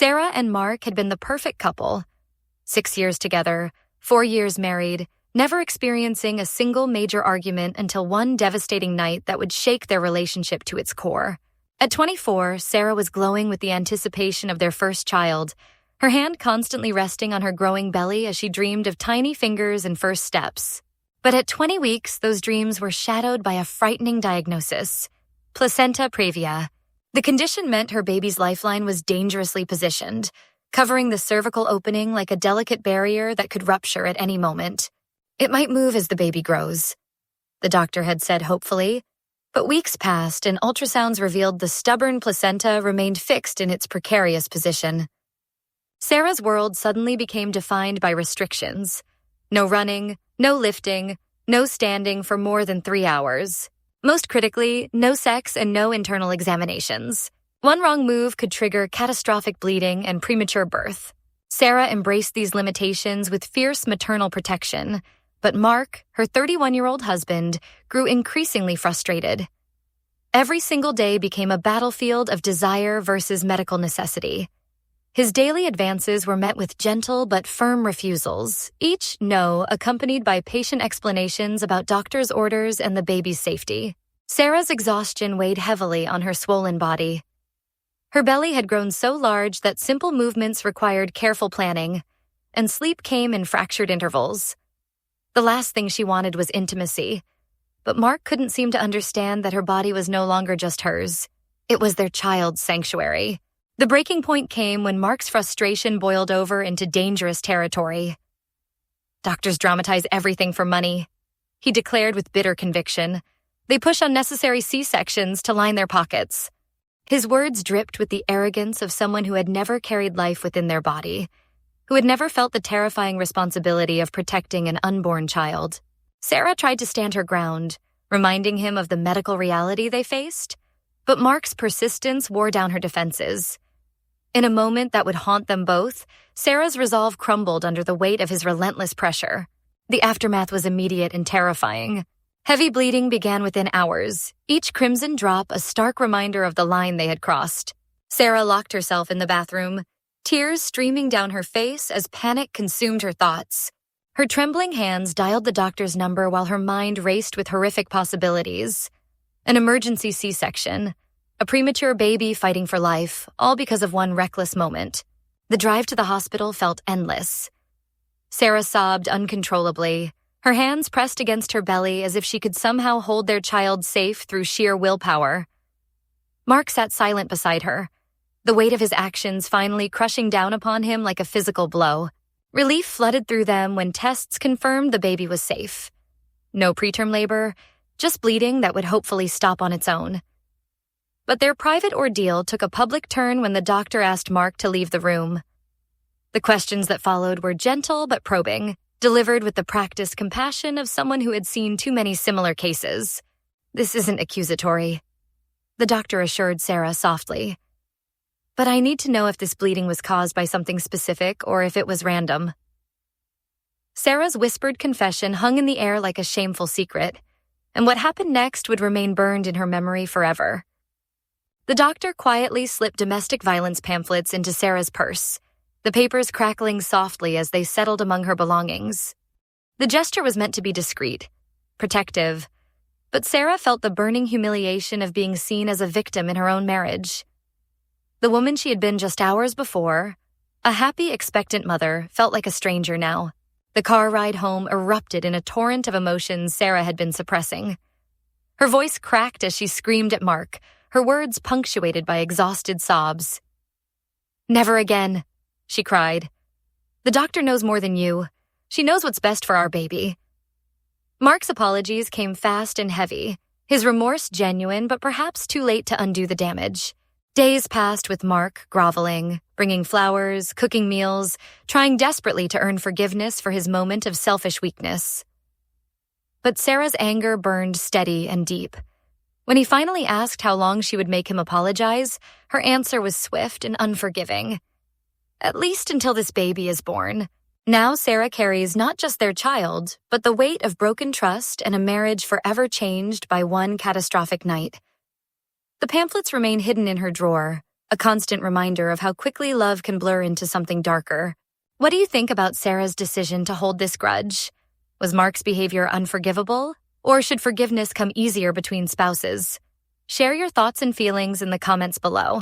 Sarah and Mark had been the perfect couple. 6 years together, 4 years married, never experiencing a single major argument until one devastating night that would shake their relationship to its core. At 24, Sarah was glowing with the anticipation of their first child, her hand constantly resting on her growing belly as she dreamed of tiny fingers and first steps. But at 20 weeks, those dreams were shadowed by a frightening diagnosis: Placenta Previa. The condition meant her baby's lifeline was dangerously positioned, covering the cervical opening like a delicate barrier that could rupture at any moment. It might move as the baby grows, the doctor had said hopefully, but weeks passed and ultrasounds revealed the stubborn placenta remained fixed in its precarious position. Sarah's world suddenly became defined by restrictions. No running, no lifting, no standing for more than 3 hours. Most critically, no sex and no internal examinations. One wrong move could trigger catastrophic bleeding and premature birth. Sarah embraced these limitations with fierce maternal protection, but Mark, her 31-year-old husband, grew increasingly frustrated. Every single day became a battlefield of desire versus medical necessity. His daily advances were met with gentle but firm refusals, each no accompanied by patient explanations about doctor's orders and the baby's safety. Sarah's exhaustion weighed heavily on her swollen body. Her belly had grown so large that simple movements required careful planning, and sleep came in fractured intervals. The last thing she wanted was intimacy, but Mark couldn't seem to understand that her body was no longer just hers. It was their child's sanctuary. The breaking point came when Mark's frustration boiled over into dangerous territory. "Doctors dramatize everything for money," he declared with bitter conviction. "They push unnecessary C-sections to line their pockets." His words dripped with the arrogance of someone who had never carried life within their body, who had never felt the terrifying responsibility of protecting an unborn child. Sarah tried to stand her ground, reminding him of the medical reality they faced, but Mark's persistence wore down her defenses. In a moment that would haunt them both, Sarah's resolve crumbled under the weight of his relentless pressure. The aftermath was immediate and terrifying. Heavy bleeding began within hours, each crimson drop a stark reminder of the line they had crossed. Sarah locked herself in the bathroom, tears streaming down her face as panic consumed her thoughts. Her trembling hands dialed the doctor's number while her mind raced with horrific possibilities. An emergency C-section, a premature baby fighting for life, all because of one reckless moment. The drive to the hospital felt endless. Sarah sobbed uncontrollably, her hands pressed against her belly as if she could somehow hold their child safe through sheer willpower. Mark sat silent beside her, the weight of his actions finally crushing down upon him like a physical blow. Relief flooded through them when tests confirmed the baby was safe. No preterm labor, just bleeding that would hopefully stop on its own. But their private ordeal took a public turn when the doctor asked Mark to leave the room. The questions that followed were gentle but probing, delivered with the practiced compassion of someone who had seen too many similar cases. "This isn't accusatory," the doctor assured Sarah softly. "But I need to know if this bleeding was caused by something specific or if it was random." Sarah's whispered confession hung in the air like a shameful secret, and what happened next would remain burned in her memory forever. The doctor quietly slipped domestic violence pamphlets into Sarah's purse, the papers crackling softly as they settled among her belongings. The gesture was meant to be discreet, protective, but Sarah felt the burning humiliation of being seen as a victim in her own marriage. The woman she had been just hours before, a happy, expectant mother, felt like a stranger now. The car ride home erupted in a torrent of emotions Sarah had been suppressing. Her voice cracked as she screamed at Mark, her words punctuated by exhausted sobs. "Never again," she cried. "The doctor knows more than you. She knows what's best for our baby." Mark's apologies came fast and heavy, his remorse genuine but perhaps too late to undo the damage. Days passed with Mark groveling, bringing flowers, cooking meals, trying desperately to earn forgiveness for his moment of selfish weakness. But Sarah's anger burned steady and deep. When he finally asked how long she would make him apologize, her answer was swift and unforgiving. "At least until this baby is born." Now Sarah carries not just their child, but the weight of broken trust and a marriage forever changed by one catastrophic night. The pamphlets remain hidden in her drawer, a constant reminder of how quickly love can blur into something darker. What do you think about Sarah's decision to hold this grudge? Was Mark's behavior unforgivable? Or should forgiveness come easier between spouses? Share your thoughts and feelings in the comments below.